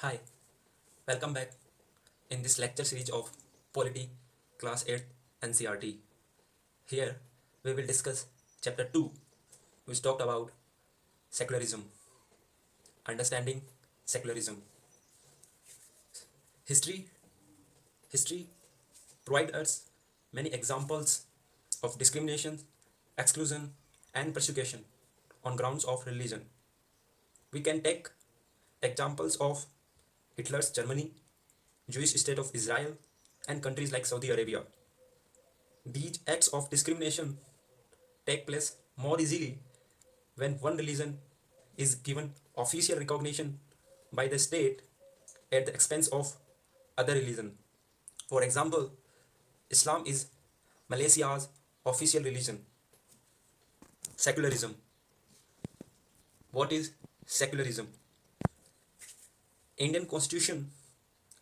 Hi, welcome back in this lecture series of Polity Class 8 Ncert. Here we will discuss Chapter 2, which talked about secularism, understanding secularism. History History provides us many examples of discrimination, exclusion, and persecution on grounds of religion. We can take examples of Hitler's Germany, Jewish state of Israel, and countries like Saudi Arabia. These acts of discrimination take place more easily when one religion is given official recognition by the state at the expense of other religion. For example, Islam is Malaysia's official religion. Secularism. What is secularism? Indian constitution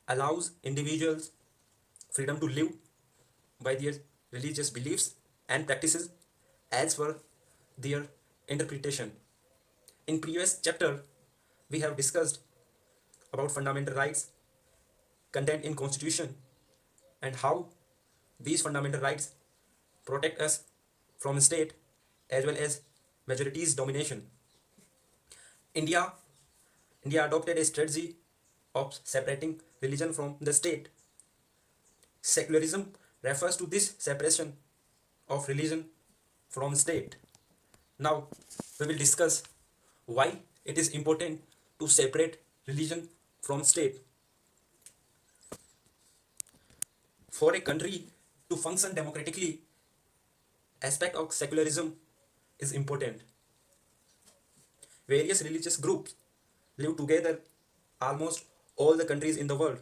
allows individuals freedom to live by their religious beliefs and practices as per their interpretation. In previous chapter, we have discussed about fundamental rights contained in constitution and how these fundamental rights protect us from state as well as majorities domination. India India adopted a strategy of separating religion from the state. Secularism refers to this separation of religion from state. Now we will discuss why it is important to separate religion from state. For a country to function democratically, aspect of secularism is important. Various religious groups live together almost all the countries in the world.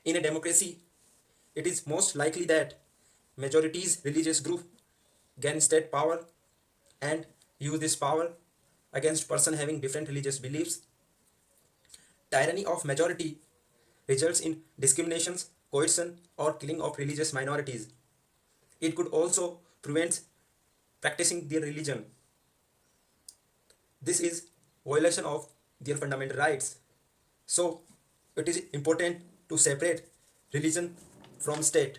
In a democracy, it is most likely that majority's religious group gain state power and use this power against person having different religious beliefs. Tyranny of majority results in discriminations, coercion, or killing of religious minorities. It could also prevent practicing their religion. This is violation of their fundamental rights. So it is important to separate religion from state.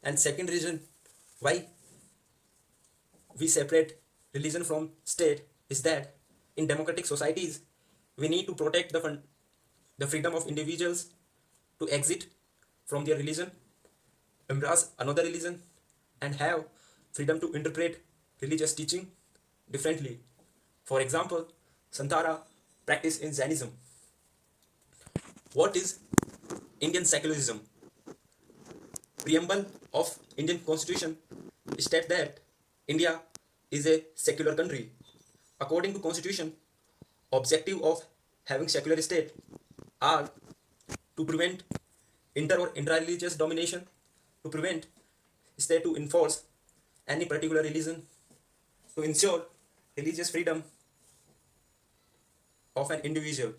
And second reason why we separate religion from state is that in democratic societies we need to protect the freedom of individuals to exit from their religion, embrace another religion, and have freedom to interpret religious teaching differently. For example, Santara practice in Jainism. What is Indian secularism? Preamble of Indian Constitution states that India is a secular country. According to Constitution, objective of having secular state are to prevent inter or intra-religious domination, to prevent state to enforce any particular religion, to ensure religious freedom of an individual.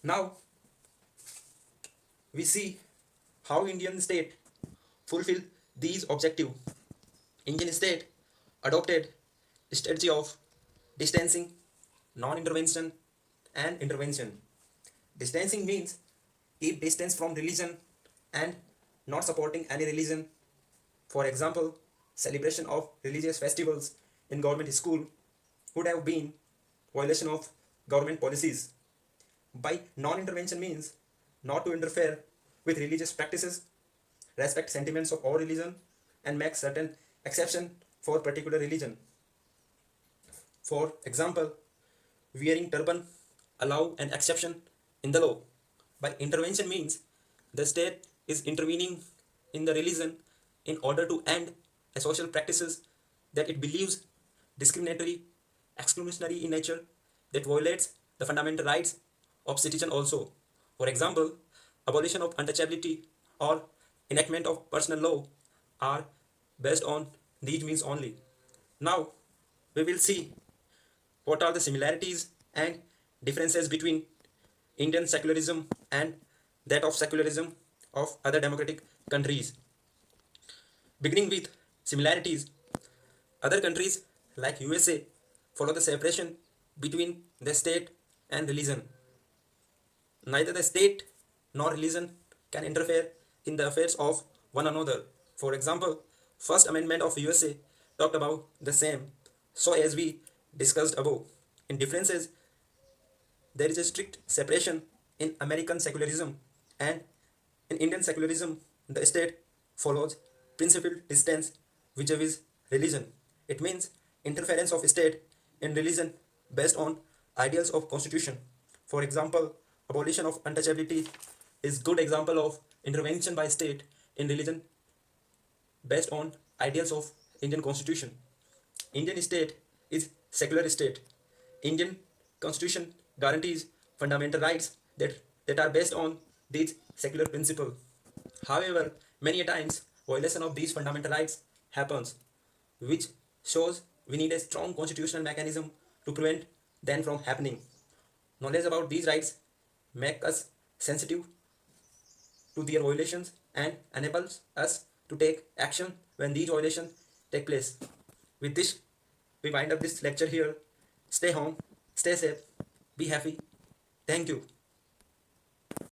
Now we see how Indian state fulfill these objectives. Indian state adopted a strategy of distancing, non-intervention, and intervention. Distancing means keep distance from religion and not supporting any religion. For example, celebration of religious festivals in government school would have been violation of government policies. By non-intervention means not to interfere with religious practices, respect sentiments of all religion, and make certain exception for particular religion. For example, wearing turban allow an exception in the law. By intervention means the state is intervening in the religion in order to end a social practices that it believes discriminatory, exclusionary in nature, that violates the fundamental rights of citizen also. For example, abolition of untouchability or enactment of personal law are based on these means only. Now we will see what are the similarities and differences between Indian secularism and that of secularism of other democratic countries. Beginning with similarities, other countries like USA follow the separation between the state and religion. Neither the state nor religion can interfere in the affairs of one another. For example, First Amendment of USA talked about the same. So as we discussed above, in differences there is a strict separation in American secularism, and in Indian secularism the state follows principled distance vis-a-vis religion. It means interference of state in religion based on ideals of constitution. For example, abolition of untouchability is good example of intervention by state in religion based on ideals of Indian constitution. Indian state is secular state. Indian constitution guarantees fundamental rights that are based on these secular principles. However, many a times violation of these fundamental rights happens, which shows we need a strong constitutional mechanism to prevent them from happening. Knowledge about these rights make us sensitive to their violations and enables us to take action when these violations take place. With this, we wind up this lecture here. Stay home, stay safe, be happy. Thank you.